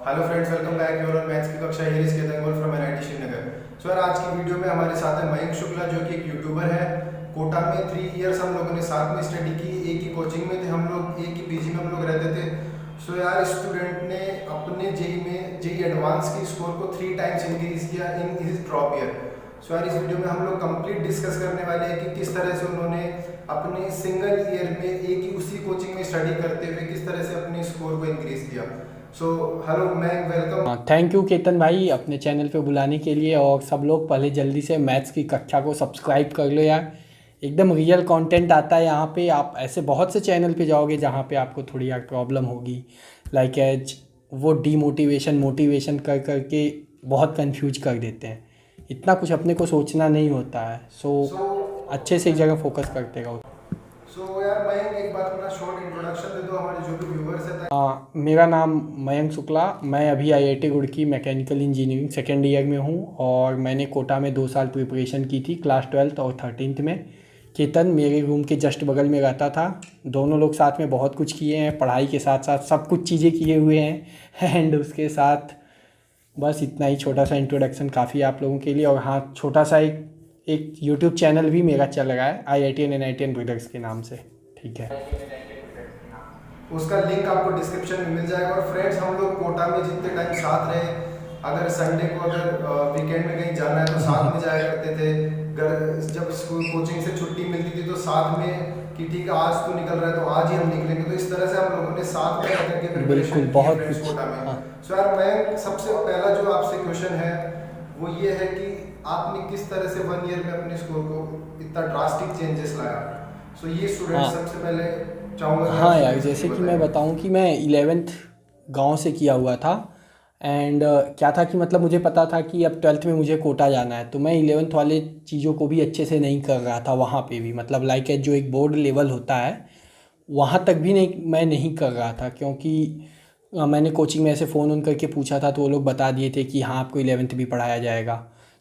Hello friends, welcome back your maths की कक्षा here is Ketan Goel from NIT Srinagar. So यार, आज की वीडियो में हमारे साथ है मयंक शुक्ला, जो कि एक यूट्यूबर है। कोटा में 3 इयर्स हम लोगों ने साथ में स्टडी की, एक ही कोचिंग में थे हम लोग, एक ही पीजी में हम लोग रहते थे। सो यार, स्टूडेंट ने अपने जेई एडवांस की स्कोर को 3 टाइम्स इंक्रीज किया इन हिज ड्रॉप ईयर। सो यार, इस वीडियो में हम लोग कंप्लीट डिस्कस करने वाले हैं कि किस तरह से उन्होंने अपने सिंगल ईयर में एक ही उसी कोचिंग में स्टडी करते हुए किस तरह से अपने स्कोर को इंक्रीज किया। So hello ma'am, welcome. Thank you Ketan भाई अपने चैनल पे बुलाने के लिए। और सब लोग पहले जल्दी से मैथ्स की कक्षा को सब्सक्राइब कर लो यार, एकदम रियल कंटेंट आता है यहाँ पे। आप ऐसे बहुत से चैनल पे जाओगे जहाँ पे आपको थोड़ी यार प्रॉब्लम होगी, लाइक एज वो डीमोटिवेशन मोटिवेशन कर कर के बहुत कंफ्यूज कर देते हैं। इतना कुछ अपने को सोचना नहीं होता है। सो अच्छे से एक जगह फोकस करते रहो। सो यार मयंक, एक बार अपना शॉर्ट इंट्रोडक्शन दे दो हमारे जो भी व्यूअर्स हैं। मेरा नाम मयंक शुक्ला, मैं अभी IIT Roorkee mechanical engineering second year में हूँ और मैंने कोटा में 2 साल प्रिपरेशन की थी, क्लास 12th और 13th में। केतन मेरे रूम के जस्ट बगल में रहता था। दोनों लोग साथ में बहुत कुछ किए हैं, पढ़ाई के साथ साथ सब कुछ चीज़ें किए हुए हैं एंड उसके साथ बस इतना ही छोटा सा इंट्रोडक्शन काफ़ी है आप लोगों के लिए। और हाँ, छोटा सा एक यूट्यूब चैनल भी मेरा चल रहा है IITian NITian ब्रदर्स के नाम से, ठीक है। उसका लिंक आपको डिस्क्रिप्शन में मिल जाएगा। और फ्रेंड्स, हम लोग कोटा में जितने टाइम साथ रहे, अगर संडे को अगर वीकेंड में कहीं जाना है तो साथ में जाया करते थे। जब स्कूल कोचिंग से छुट्टी मिलती थी तो साथ में कि ठीक है आज तो निकल रहा है तो आज ही हम निकलेंगे। तो इस तरह से हम लोगों ने साथ में रहकर के बिल्कुल बहुत कुछ कोटा में। हाँ। सो यार, मैं सबसे पहला जो आपसे क्वेश्चन है वो ये है कि आपने किस तरह से 1 ईयर में अपने स्कोर को इतना ड्रास्टिक चेंजेस लाया। सो ये स्टूडेंट सबसे पहले चाहूँगा। हाँ यार, जैसे कि मैं बताऊँ कि मैं 11th गांव से किया हुआ था। एंड क्या था कि मतलब मुझे पता था कि अब 12th में मुझे कोटा जाना है, तो मैं 11th वाले चीज़ों को भी अच्छे से नहीं कर रहा था वहाँ पे भी। मतलब लाइक जो एक बोर्ड लेवल होता है वहाँ तक भी मैं नहीं कर रहा था, क्योंकि मैंने कोचिंग में ऐसे फ़ोन ऑन करके पूछा था तो वो लोग बता दिए थे कि हाँ आपको 11th भी पढ़ाया जाएगा।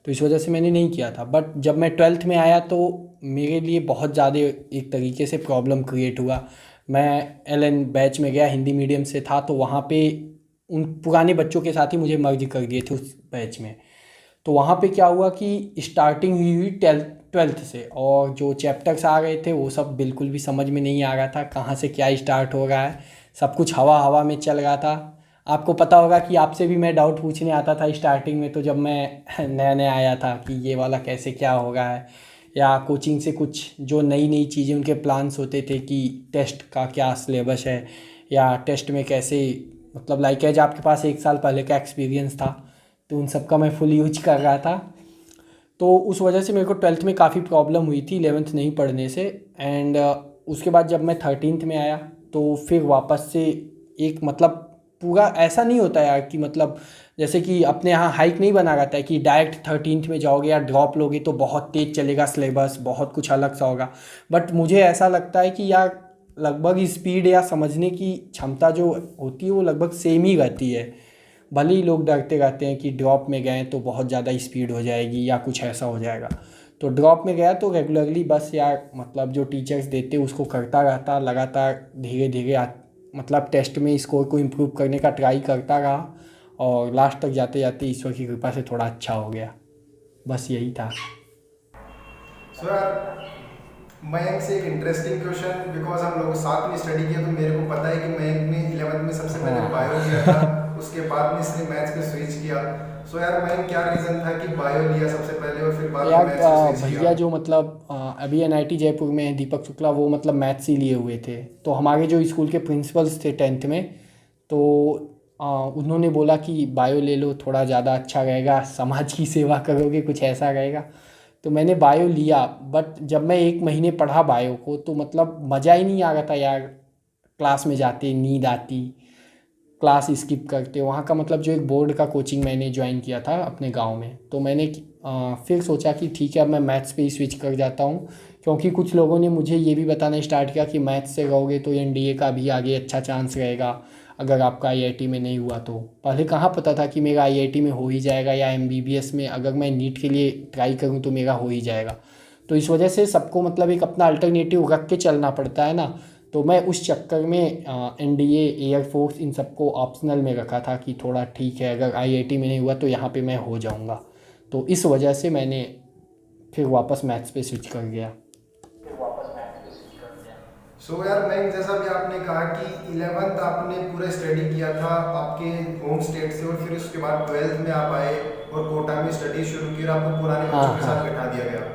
तो इस वजह से मैंने नहीं किया था। बट जब मैं 12th में आया तो मेरे लिए बहुत ज़्यादा एक तरीके से प्रॉब्लम क्रिएट हुआ। मैं LN बैच में गया, हिंदी मीडियम से था, तो वहाँ पे उन पुराने बच्चों के साथ ही मुझे मर्ज कर दिए थे उस बैच में। तो वहाँ पे क्या हुआ कि स्टार्टिंग हुई 12th से, और जो चैप्टर्स आ रहे थे वो सब बिल्कुल भी समझ में नहीं आ रहा था, कहाँ से क्या स्टार्ट हो रहा है। सब कुछ हवा हवा में चल रहा था। आपको पता होगा कि आपसे भी मैं डाउट पूछने आता था स्टार्टिंग में, तो जब मैं नया नया आया था कि ये वाला कैसे क्या हो रहा है, या कोचिंग से कुछ जो नई नई चीज़ें उनके प्लान्स होते थे कि टेस्ट का क्या सिलेबस है, या टेस्ट में कैसे, मतलब लाइक एज आपके पास 1 साल पहले का एक्सपीरियंस था, तो उन सब का मैं फुल यूज कर रहा था। तो उस वजह से मेरे को 12th में काफ़ी प्रॉब्लम हुई थी 11th नहीं पढ़ने से। एंड उसके बाद जब मैं 13th में आया तो फिर वापस से एक मतलब पूरा ऐसा नहीं होता यार कि मतलब जैसे कि अपने यहाँ हाइक नहीं बना रहता है कि डायरेक्ट 13th में जाओगे या ड्रॉप लोगे तो बहुत तेज़ चलेगा सिलेबस, बहुत कुछ अलग सा होगा। बट मुझे ऐसा लगता है कि यार लगभग स्पीड या समझने की क्षमता जो होती है वो लगभग सेम ही रहती है। भले ही लोग डरते रहते हैं कि ड्रॉप में गए तो बहुत ज़्यादा स्पीड हो जाएगी या कुछ ऐसा हो जाएगा। तो ड्रॉप में गया तो रेगुलरली बस यार मतलब जो टीचर्स देते उसको करता रहता, लगातार धीरे धीरे मतलब टेस्ट में स्कोर को इम्प्रूव करने का ट्राई करता रहा, और लास्ट तक जाते जाते ईश्वर की कृपा से थोड़ा अच्छा हो गया। बस यही था। सो यार, मयंक से एक इंटरेस्टिंग क्वेश्चन, बिकॉज हम लोग साथ में स्टडी किया तो मेरे को पता है कि मयंक ने 11th में सबसे पहले बायो लिया था, उसके बाद में इसने मैथ्स पे स्विच किया। सो यार मयंक, क्या रीज़न था कि बायो लिया सबसे पहले और फिर बाद में मैथ्स पे स्विच किया। भैया जो मतलब अभी NIT जयपुर में दीपक शुक्ला, वो मतलब मैथ्स ही लिए हुए थे। तो हमारे जो स्कूल के प्रिंसिपल्स थे 10th में, तो उन्होंने बोला कि बायो ले लो, थोड़ा ज़्यादा अच्छा रहेगा, समाज की सेवा करोगे, कुछ ऐसा रहेगा। तो मैंने बायो लिया। बट जब मैं 1 महीने पढ़ा बायो को तो मतलब मज़ा ही नहीं आ रहा था यार। क्लास में जाते नींद आती, क्लास स्किप करते। वहाँ का मतलब जो एक बोर्ड का कोचिंग मैंने ज्वाइन किया था अपने गांव में, तो मैंने फिर सोचा कि ठीक है अब मैं मैथ्स पे ही स्विच कर जाता हूँ। क्योंकि कुछ लोगों ने मुझे ये भी बताना स्टार्ट किया कि मैथ्स से रहोगे तो NDA का भी आगे अच्छा चांस रहेगा, अगर आपका आईआईटी में नहीं हुआ तो। पहले कहाँ पता था कि मेरा आईआईटी में हो ही जाएगा, या एमबीबीएस में अगर मैं नीट के लिए ट्राई करूँ तो मेरा हो ही जाएगा। तो इस वजह से सबको मतलब एक अपना अल्टरनेटिव रख के चलना पड़ता है ना। तो मैं उस चक्कर में एनडीए, एयरफोर्स, इन सबको ऑप्शनल में रखा था कि थोड़ा ठीक है, अगर आईआईटी में नहीं हुआ तो यहाँ पे मैं हो जाऊँगा। तो इस वजह से मैंने फिर वापस मैथ्स पे स्विच कर गया। सो यार मैं, जैसा भी आपने कहा कि 11th आपने पूरा स्टडी किया था आपके होम स्टेट से, और फिर उसके बाद 12th में आप आए और कोटा में स्टडी शुरू की और आपको पुराने हाँ बच्चों के साथ हाँ। बैठा दिया गया।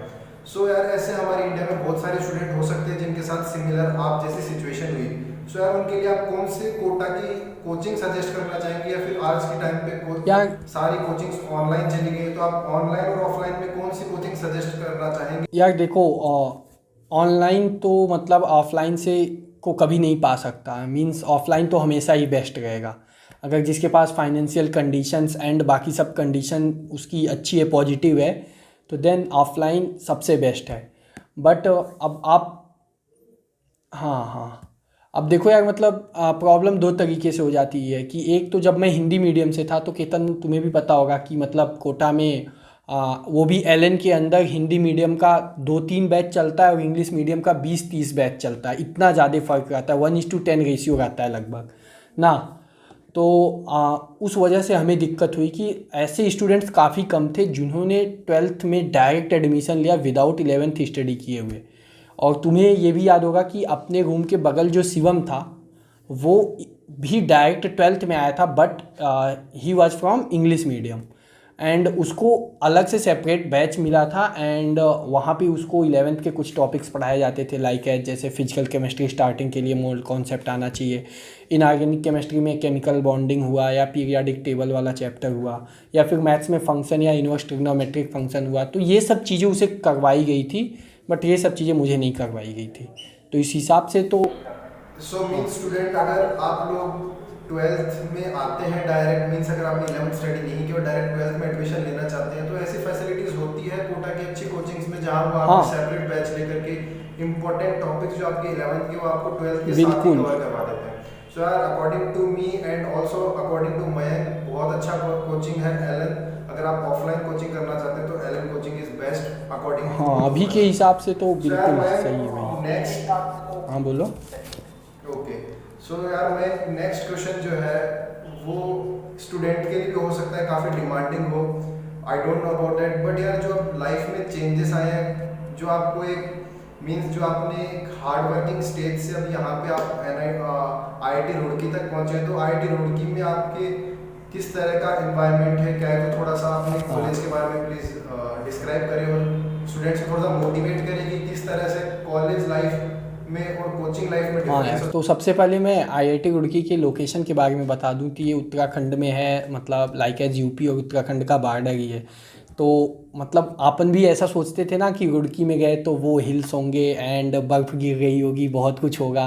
सो यार ऐसे हमारे इंडिया में बहुत सारे स्टूडेंट हो सकते हैं जिनके साथ सिमिलर आप जैसी सिचुएशन हुई। सो यार उनके लिए आप कौन से कोटा की कोचिंग सजेस्ट करना चाहेंगे, या फिर आज के टाइम पे यार सारी कोचिंग्स ऑनलाइन चली गई, तो आप ऑनलाइन और ऑफलाइन में कौन सी कोचिंग सजेस्ट करना चाहेंगे? यार देखो, ऑनलाइन तो मतलब ऑफलाइन से को कभी नहीं पा सकता। मींस ऑफलाइन तो हमेशा ही बेस्ट रहेगा। अगर जिसके पास फाइनेंशियल कंडीशंस एंड बाकी सब कंडीशन उसकी अच्छी है, पॉजिटिव है, तो देन ऑफलाइन सबसे बेस्ट है। बट अब आप, हाँ हाँ, अब देखो यार, मतलब प्रॉब्लम दो तरीके से हो जाती है कि एक तो जब मैं हिंदी मीडियम से था तो केतन तुम्हें भी पता होगा कि मतलब कोटा में वो भी एलएन के अंदर हिंदी मीडियम का 2-3 बैच चलता है और इंग्लिश मीडियम का 20-30 बैच चलता है। इतना ज़्यादा फ़र्क रहता है, 1:10 रेशियो रहता है लगभग ना। तो उस वजह से हमें दिक्कत हुई कि ऐसे स्टूडेंट्स काफ़ी कम थे जिन्होंने 12th में डायरेक्ट एडमिशन लिया विदाउट 11th स्टडी किए हुए। और तुम्हें ये भी याद होगा कि अपने रूम के बगल जो शिवम था वो भी डायरेक्ट 12th में आया था, but he was from English medium, and उसको अलग से सेपरेट बैच मिला था। एंड वहाँ पे उसको 11th के कुछ टॉपिक्स पढ़ाए जाते थे, लाइक जैसे फिजिकल केमिस्ट्री स्टार्टिंग के लिए मोल कॉन्सेप्ट आना चाहिए, इनऑर्गेनिक केमिस्ट्री में केमिकल बॉन्डिंग हुआ, या पीरियाडिक टेबल वाला चैप्टर हुआ, या फिर मैथ्स में फंक्शन या इनवर्स ट्रिग्नोमेट्रिक फंक्शन हुआ। तो ये सब चीज़ें उसे करवाई गई थी, बट ये सब चीज़ें मुझे नहीं करवाई गई थी। तो इस हिसाब से तो सो मीन स्टूडेंट, अगर आप लोग 12th में आते हैं डायरेक्ट, मीन्स अगर आपने 11th स्टडी नहीं की और डायरेक्ट 12th में एडमिशन लेना चाहते हैं, तो ऐसी फैसिलिटीज़ होती है कोटा की अच्छी कोचिंग्स में, जहाँ वो आपको हाँ सेपरेट बैच लेकर के इंपॉर्टेंट टॉपिक्स जो आपके 11th के वो आपको 12th के साथ ही बिल्कुल। कवर करवा देते हैं। सो यार according to me and also according to Mayank, बहुत अच्छा कोचिंग है एलन। अगर आप ऑफलाइन कोचिंग करना चाहते हैं तो Allen coaching is best according to हाँ, अभी के हिसाब से तो सो यार बिल्कुल मैं सही है भाई। नेक्स्ट, हाँ बोलो। ओके, सो यार मैं नेक्स्ट क्वेश्चन जो है वो स्टूडेंट के लिए भी हो सकता है काफ़ी डिमांडिंग हो, I don't know about that, but यार जो लाइफ में चेंजेस आए हैं, जो आपको एक मीन्स जो आपने एक हार्ड वर्किंग स्टेज से अब यहाँ पे आप आईआईटी रुड़की तक पहुँचे हैं, तो आईआईटी रुड़की में आपके किस तरह का एनवायरनमेंट है, क्या है, तो थोड़ा सा अपने कॉलेज के बारे में प्लीज़ डिस्क्राइब करें और स्टूडेंट्स को थोड़ा सा मोटिवेट करें कि किस तरह से कॉलेज लाइफ में और कोचिंग लाइफ में हाँ डिफरेंस। यार, तो सबसे पहले मैं आईआईटी रुड़की के लोकेशन के बारे में बता दूं कि ये उत्तराखंड में है, मतलब लाइक एज यूपी और उत्तराखंड का बॉर्डर ही है। तो मतलब अपन भी ऐसा सोचते थे ना कि रुड़की में गए तो वो हिल्स होंगे एंड बर्फ़ गिर रही होगी, बहुत कुछ होगा,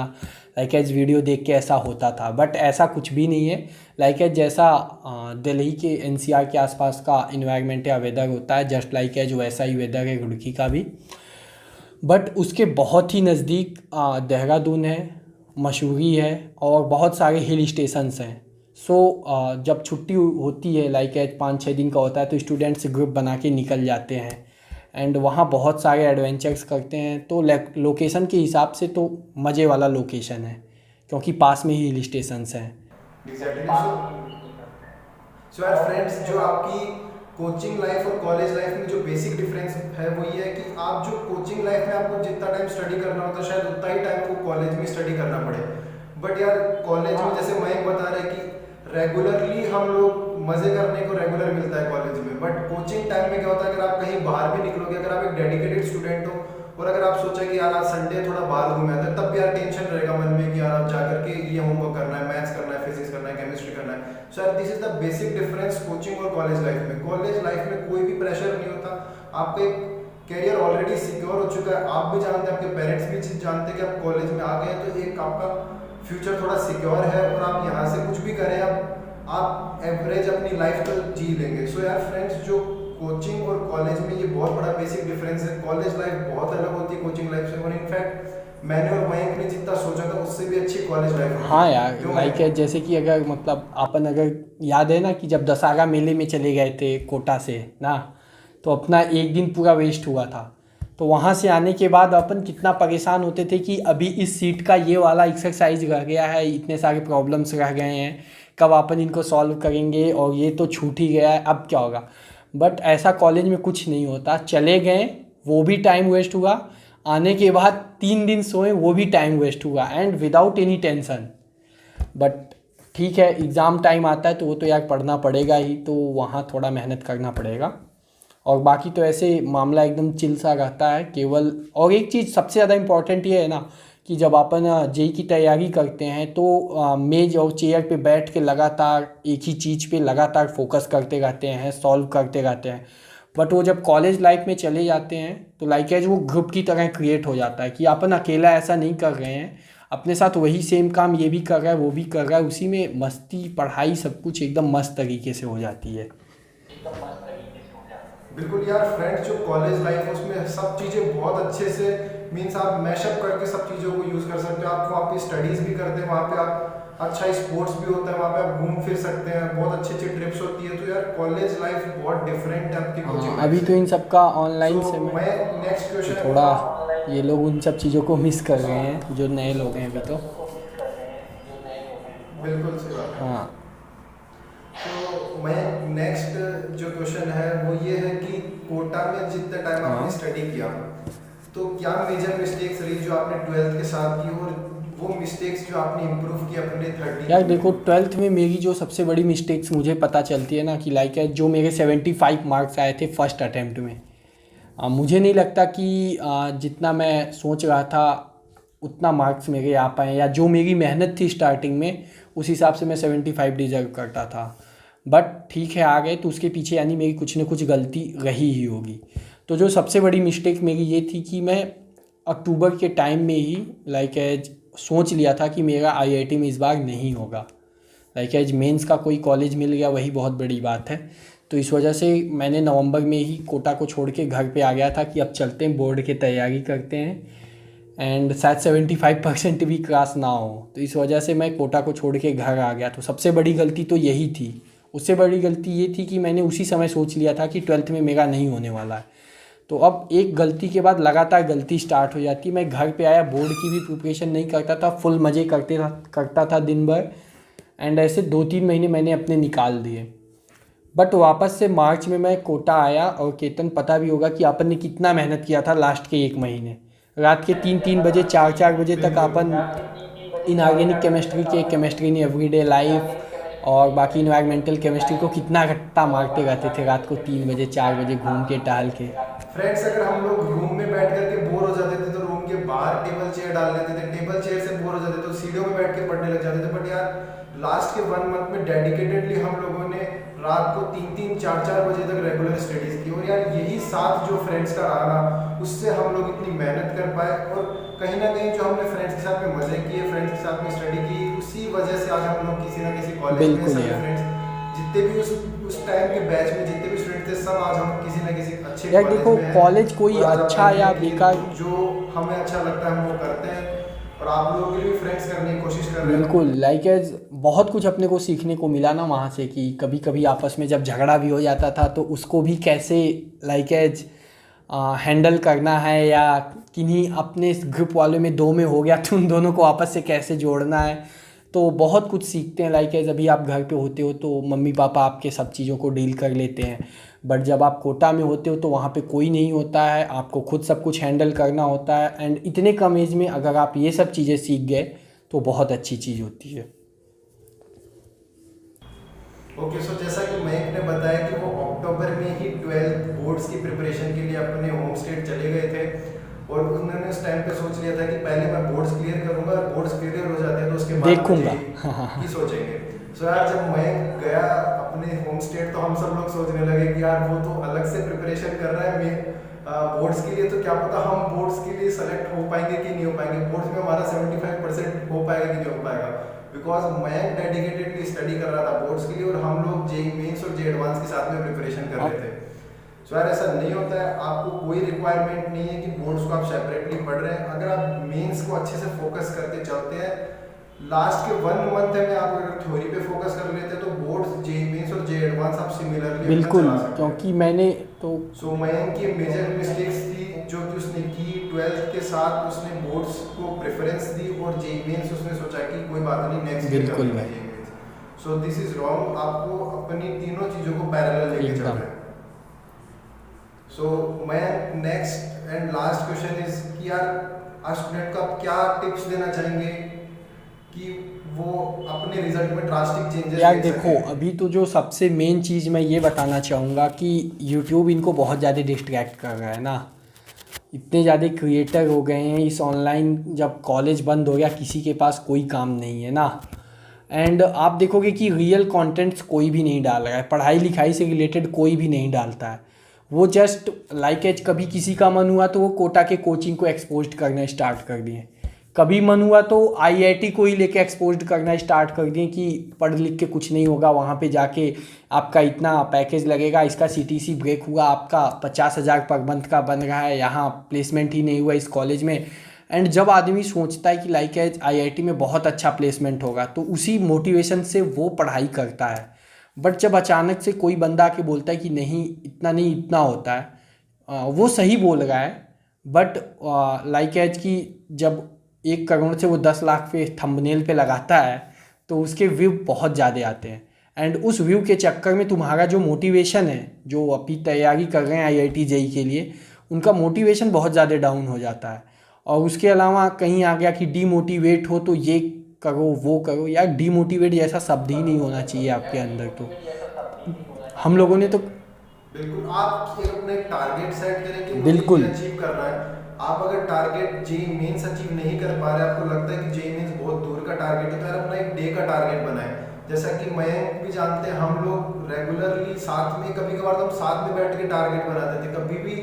लाइक एज वीडियो देख के ऐसा होता था, बट ऐसा कुछ भी नहीं है। लाइक एज जैसा दिल्ली के एनसीआर के आसपास का इन्वायरमेंट या वेदर होता है, जस्ट लाइक एज वैसा ही वेदर है रुड़की का भी। बट उसके बहुत ही नज़दीक देहरादून है, मसूरी है, और बहुत सारे हिल स्टेशंस हैं। सो जब छुट्टी होती है, लाइक 5-6 दिन का होता है, तो स्टूडेंट्स ग्रुप बना के निकल जाते हैं एंड वहाँ बहुत सारे एडवेंचर्स करते हैं। तो लोकेशन के हिसाब से तो मज़े वाला लोकेशन है, क्योंकि पास में ही हिल स्टेशंस हैं। सो यार फ्रेंड्स, जो आपकी कोचिंग लाइफ और कॉलेज लाइफ में जो बेसिक डिफरेंस है वो ये है कि आप जो कोचिंग लाइफ में आपको जितना टाइम स्टडी करना होता है, शायद उतना ही टाइम आपको कॉलेज में स्टडी करना पड़े। बट यार कॉलेज में जैसे मयंक बता रहे कि रेगुलरली हम लोग मज़े करने को रेगुलर मिलता है कॉलेज में, बट कोचिंग टाइम में क्या होता है, अगर आप कहीं बाहर भी निकलोगे, अगर आप एक डेडिकेटेड स्टूडेंट हो और अगर आप सोचा कि यार आज संडे थोड़ा बाहर घूमे आते हैं, तब भी यार टेंशन रहेगा मन में कि यार आप जा करके ये होमवर्क करना है, मैथ्स करना है, फिजिक्स करना है, केमिस्ट्री करना है। सो यार this is the basic difference coaching और कॉलेज लाइफ में। कॉलेज लाइफ में कोई भी प्रेशर नहीं होता, आपका एक कैरियर ऑलरेडी सिक्योर हो चुका है, आप भी जानते हैं, आपके पेरेंट्स भी जानते हैं कि आप कॉलेज में आ गए हैं, तो एक आपका फ्यूचर थोड़ा सिक्योर है और आप यहाँ से कुछ भी करें, आप एवरेज अपनी लाइफ तो जी लेंगे। सो यार फ्रेंड्स, जो कोचिंग और कॉलेज में ये बहुत बड़ा बेसिक डिफरेंस है। कॉलेज लाइफ बहुत अलग होती है कोचिंग लाइफ से, और इनफैक्ट मैंने और मयंक ने जितना सोचा था उससे भी अच्छी कॉलेज लाइफ होगी। हाँ यार, क्यों लाइक मयंक? जैसे कि अगर मतलब अपन अगर याद है ना कि जब दशहरा मेले में चले गए थे कोटा से ना, तो अपना एक दिन पूरा वेस्ट हुआ था। तो वहाँ से आने के बाद अपन कितना परेशान होते थे कि अभी इस सीट का ये वाला एक्सरसाइज रह गया है, इतने सारे प्रॉब्लम्स रह गए हैं, कब अपन इनको सॉल्व करेंगे, और ये तो छूट ही गया है, अब क्या होगा। बट ऐसा कॉलेज में कुछ नहीं होता, चले गए, वो भी टाइम वेस्ट हुआ, आने के बाद 3 दिन सोए, वो भी टाइम वेस्ट हुआ, and without any tension. But ठीक है, एग्ज़ाम टाइम आता है तो वो तो यार पढ़ना पड़ेगा ही, तो वहाँ थोड़ा मेहनत करना पड़ेगा। और बाकी तो ऐसे मामला एकदम चिल सा रहता है केवल। और एक चीज़ सबसे ज़्यादा इम्पॉर्टेंट ये है ना कि जब अपन जेई की तैयारी करते हैं तो मेज और चेयर पे बैठ के लगातार एक ही चीज़ पे लगातार फोकस करते रहते हैं, सॉल्व करते रहते हैं। बट वो जब कॉलेज लाइफ में चले जाते हैं तो लाइक एज वो ग्रुप की तरह क्रिएट हो जाता है कि अपन अकेला ऐसा नहीं कर रहे हैं, अपने साथ वही सेम काम ये भी कर रहा है, वो भी कर रहा है, उसी में मस्ती, पढ़ाई, सब कुछ एकदम मस्त तरीके से हो जाती है। बिल्कुल यार, फ्रेंड्स जो कॉलेज लाइफ है उसमें सब चीज़ें बहुत अच्छे से मीन्स आप मैशअप करके सब चीज़ों को यूज़ कर सकते हो। आप वहाँ पे स्टडीज़ भी करते हैं, वहाँ पे आप अच्छा स्पोर्ट्स भी होता है, वहाँ पे आप घूम फिर सकते हैं, बहुत अच्छी अच्छी ट्रिप्स होती है। तो यार कॉलेज लाइफ बहुत डिफरेंट है आपकी हाँ, कोचिंग लाइफ अभी से। तो इन सब का ऑनलाइन से सो मैं, मैं नेक्स्ट तो क्वेश्चन थोड़ा ये लोग उन सब चीज़ों को मिस कर रहे हैं जो नए लोग हैं अभी तो। बिल्कुल सही बात है। हाँ। तो मैं नेक्स्ट जो क्वेश्चन है वो ये है कि कोटा में जितने टाइम आपने हाँ स्टडी किया तो क्या मेजर मिस्टेक्स रही जो आपने 12th के साथ की, और वो मिस्टेक्स जो आपने इम्प्रूव की अपने 13th यार में? देखो, 12th में मेरी जो सबसे बड़ी मिस्टेक्स मुझे पता चलती है ना कि लाइक है, जो मेरे 75 मार्क्स आए थे फर्स्ट अटेम्प्ट में, मुझे नहीं लगता कि जितना मैं सोच रहा था उतना मार्क्स मेरे आ पाए, या जो मेरी मेहनत थी स्टार्टिंग में उस हिसाब से मैं 75 डिज़र्व करता था। बट ठीक है, आ गए तो उसके पीछे यानी मेरी कुछ ना कुछ गलती रही ही होगी। तो जो सबसे बड़ी मिस्टेक मेरी ये थी कि मैं अक्टूबर के टाइम में ही लाइक एज सोच लिया था कि मेरा आईआईटी में इस बार नहीं होगा। लाइक एज मेंस का कोई कॉलेज मिल गया वही बहुत बड़ी बात है। तो इस वजह से मैंने नवंबर में ही कोटा को छोड़ के घर पे आ गया था कि अब चलते हैं, बोर्ड की तैयारी करते हैं, एंड शायद 75% भी क्रॉस ना हो। तो इस वजह से मैं कोटा को छोड़ के घर आ गया। तो सबसे बड़ी गलती तो यही थी। उससे बड़ी गलती ये थी कि मैंने उसी समय सोच लिया था कि 12th में मेरा नहीं होने वाला है। तो अब एक गलती के बाद लगातार गलती स्टार्ट हो जाती। मैं घर पे आया, बोर्ड की भी प्रिपरेशन नहीं करता था, फुल मज़े करता था दिन भर, एंड ऐसे 2-3 महीने मैंने अपने निकाल दिए। बट वापस से मार्च में मैं कोटा आया, और केतन पता भी होगा कि अपन ने कितना मेहनत किया था लास्ट के 1 महीने। रात के 3-3 बजे, 4-4 बजे तक बिल्कुल। अपन इनऑर्गेनिक केमिस्ट्री के केमिस्ट्री इन एवरीडे लाइफ और बाकी इन्वायरमेंटल केमिस्ट्री को कितना रट्टा मारते रहते थे रात को 3 बजे 4 बजे घूम के टहल के। फ्रेंड्स अगर हम लोग रूम में बैठ करके बोर हो जाते थे तो रूम के बाहर टेबल चेयर डाल लेते थे, टेबल चेयर से बोर हो जाते तो सीढ़ियों में बैठ के पढ़ने लग जाते थे। बट यार लास्ट के 1 मंथ में डेडिकेटेडली हम लोगों ने रात को 3-3, 4-4 बजे तक रेगुलर स्टडीज की, और यार यही साथ जो फ्रेंड्स का रहा ना उससे हम लोग इतनी मेहनत कर पाए। और कहीं ना कहीं जो हमने फ्रेंड्स के साथ में मजे किए, फ्रेंड्स के साथ में स्टडी की, उसी वजह से आज हम लोग किसी ना किसी कॉलेज में बिल्कुल सभी यार। फ्रेंड्स जितने भी उस टाइम के बैच में जितने भी स्टूडेंट थे सब आज हम किसी ना किसी अच्छे यार कॉलेज देखो, में हैं। कॉलेज कोई और आज आप अच्छा बैठे या हैं कि बेकार, जो हमें अच्छा लगता है हम वो करते हैं, और आप लोगों के लिए भी फ्रेंड्स करने की कोशिश कर रहे हैं। बिल्कुल लाइक एज बहुत कुछ अपने को सीखने को मिला ना वहाँ से, कि कभी कभी आपस में जब झगड़ा भी हो जाता था तो उसको भी कैसे लाइक एज हैंडल करना है, या किन्हीं अपने ग्रुप वालों में दो में हो गया तो उन दोनों को आपस से कैसे जोड़ना है। तो बहुत कुछ सीखते हैं। लाइक एज अभी आप घर पे होते हो तो मम्मी पापा आपके सब चीज़ों को डील कर लेते हैं, बट जब आप कोटा में होते हो तो वहाँ पे कोई नहीं होता है, आपको खुद सब कुछ हैंडल करना होता है। एंड इतने कम एज में अगर आप ये सब चीज़ें सीख गए तो बहुत अच्छी चीज़ होती है। ओके, सो जैसा कि मयंक ने बताया कि वो अक्टूबर में ही 12th बोर्ड्स की प्रिपरेशन के लिए अपने होम स्टेट चले गए थे, और उन्होंने उस टाइम पे सोच लिया था कि पहले मैं बोर्ड्स क्लियर करूंगा, और बोर्ड्स क्लियर हो जाते हैं तो उसके बाद देखूंगा। मुझे की सोचेंगे। सो यार जब मयंक गया अपने होम स्टेट तो हम सब लोग सोचने लगे कि यार वो तो अलग से प्रिपरेशन कर रहा है बोर्ड्स के लिए, तो क्या पता हम बोर्ड्स के लिए सेलेक्ट हो पाएंगे कि नहीं हो पाएंगे, बोर्ड्स में हमारा 75% हो पाएगा कि नहीं हो पाएगा। बिकॉज मयंक डेडिकेटेडली स्टडी कर रहा था बोर्ड्स के लिए, और हम लोग जेई मेंस और जे एडवांस के साथ में प्रिपरेशन कर रहे थे। सो यार ऐसा नहीं होता है, आपको कोई रिक्वायरमेंट नहीं है कि बोर्ड्स को आप सेपरेटली पढ़ रहे हैं। अगर आप मेंस को अच्छे से फोकस करके चलते हैं, लास्ट के 1 मंथ में आप अगर थ्योरी पे फोकस कर लेते हैं तो बोर्ड्स जे मेंस और जे एडवांस आप सिमिलरली बिल्कुल, क्योंकि मैंने तो सो मयंक की मेजर मिस्टेक्स थी जो कि उसने की 12th के साथ, उसने बोर्ड्स को प्रेफरेंस दी और जे मेंस उसने सोचा कि कोई बात नहीं नेक्स्ट ईयर बिल्कुल कर भाई, लेंगे। सो दिस इज रॉन्ग, आपको अपनी तीनों चीज़ों को पैरेलल लेके एकदम। चलना है। So Mayank, next and last question is कि यार आज स्टूडेंट को आप क्या टिप्स देना चाहेंगे कि वो अपने रिजल्ट में ड्रास्टिक चेंजेस यार देख देखो, सकें? अभी तो जो सबसे मेन चीज़ मैं ये बताना चाहूँगा कि यूट्यूब इनको बहुत ज़्यादा डिस्ट्रैक्ट कर रहा है ना। इतने ज़्यादा क्रिएटर हो गए हैं इस ऑनलाइन, जब कॉलेज बंद हो गया किसी के पास कोई काम नहीं है ना। एंड आप देखोगे कि रियल कंटेंट्स कोई भी नहीं डाल रहा है, पढ़ाई लिखाई से रिलेटेड कोई भी नहीं डालता है। वो जस्ट लाइक एज कभी किसी का मन हुआ तो वो कोटा के कोचिंग को एक्सपोज करना स्टार्ट कर दिए, कभी मन हुआ तो आईआईटी को ही लेके एक्सपोज करना स्टार्ट कर दिए कि पढ़ लिख के कुछ नहीं होगा, वहाँ पे जाके आपका इतना पैकेज लगेगा, इसका सीटीसी ब्रेक हुआ, आपका 50,000 पर मंथ का बन रहा है, यहाँ प्लेसमेंट ही नहीं हुआ इस कॉलेज में। एंड जब आदमी सोचता है कि लाइक एज आईआईटी में बहुत अच्छा प्लेसमेंट होगा तो उसी मोटिवेशन से वो पढ़ाई करता है। बट जब अचानक से कोई बंदा आके बोलता है कि नहीं इतना होता है, वो सही बोल रहा है, बट लाइक एज कि जब 1 करोड़ से वो 10 लाख पे थंबनेल पे लगाता है तो उसके व्यू बहुत ज़्यादा आते हैं। एंड उस व्यू के चक्कर में तुम्हारा जो मोटिवेशन है, जो अभी तैयारी कर रहे हैं आईआईटी जेई के लिए, उनका मोटिवेशन बहुत ज़्यादा डाउन हो जाता है। और उसके अलावा कहीं आ गया कि डीमोटिवेट हो तो ये करो वो करो, यार डीमोटिवेट जैसा शब्द ही नहीं होना चाहिए आपके अंदर। तो हम लोगों ने तो बिल्कुल, आप एक अपना एक टारगेट सेट करें कि मुझे बिल्कुल। ये अचीव करना है। आप अगर टारगेट जेई मेंस अचीव नहीं कर पा रहे, आपको लगता है कि जेई मेंस बहुत दूर का टारगेट है, तो यार अपना एक डे का टारगेट बनाएं। जैसा कि मयंक भी जानते हैं, हम लोग रेगुलरली साथ में, कभी कभार तो हम साथ में बैठ के टारगेट बनाते थे। कभी भी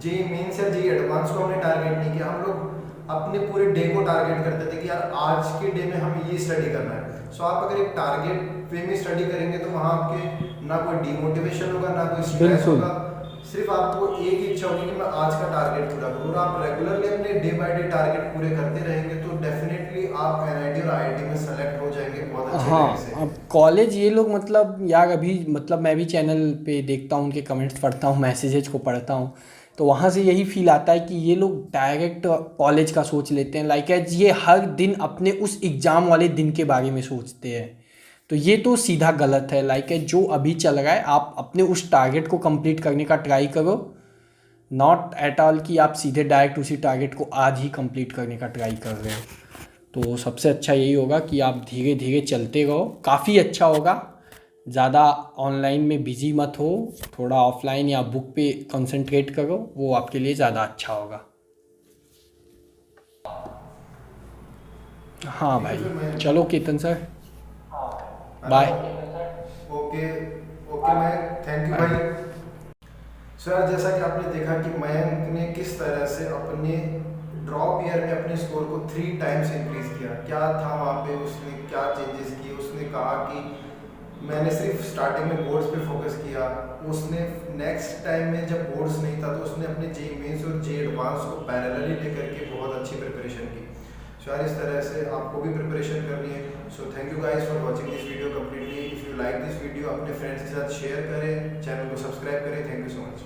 जेई मेंस या जेई एडवांस को हमने टारगेट नहीं किया, हम लोग अपने पूरे डे को टारगेट करते थे कि यार आज के डे में हमें ये स्टडी करना है। सो आप अगर एक टारगेट वे में स्टडी करेंगे तो वहाँ आपके ना कोई डिमोटिवेशन होगा, ना कोई स्ट्रेस बिल्कुल। होगा, सिर्फ आपको एक इच्छा होगी कि मैं आज का टारगेट पूरा करूँ। और आप रेगुलरली अपने डे बाय डे टारगेट पूरे करते रहेंगे तो डेफिनेटली आप एनआईटी और आईआईटी में सेलेक्ट हो जाएंगे बहुत अच्छे हाँ, तरीके से। अब कॉलेज ये लोग मतलब यार अभी मतलब मैं भी चैनल पे देखता हूँ, उनके कमेंट्स पढ़ता हूँ, मैसेजेज को पढ़ता हूँ, तो वहाँ से यही फील आता है कि ये लोग डायरेक्ट कॉलेज का सोच लेते हैं। लाइक एज ये हर दिन अपने उस एग्ज़ाम वाले दिन के बारे में सोचते हैं, तो ये तो सीधा गलत है। लाइक एज जो अभी चल रहा है आप अपने उस टारगेट को कंप्लीट करने का ट्राई करो, नॉट एट ऑल कि आप सीधे डायरेक्ट उसी टारगेट को आज ही कंप्लीट करने का ट्राई कर रहे हो। तो सबसे अच्छा यही होगा कि आप धीरे धीरे चलते रहो, काफ़ी अच्छा होगा। ज़्यादा ऑनलाइन में बिजी मत हो, थोड़ा ऑफलाइन या बुक पे कंसंट्रेट करो, वो आपके लिए ज़्यादा अच्छा होगा। हाँ भाई, चलो Ketan sir, bye. Okay okay Mayank, thank you भाई। सर जैसा कि आपने देखा कि मयंक ने किस तरह से अपने ड्रॉप ईयर में अपने स्कोर को 3 टाइम्स इंक्रीज किया। क्या था वहाँ पे, उसने क्या चेंजेस किए। उसने कहा कि मैंने सिर्फ स्टार्टिंग में बोर्ड्स पे फोकस किया, उसने नेक्स्ट टाइम में जब बोर्ड्स नहीं था तो उसने अपने जेई मेंस और जेई एडवांस को पैरेलली लेकर के बहुत अच्छी प्रिपरेशन की। सो यार इस तरह से आपको भी प्रिपरेशन करनी है। So thank you guys for watching this video completely. If you like this video अपने फ्रेंड्स के साथ शेयर करें, चैनल को सब्सक्राइब करें। Thank you so much.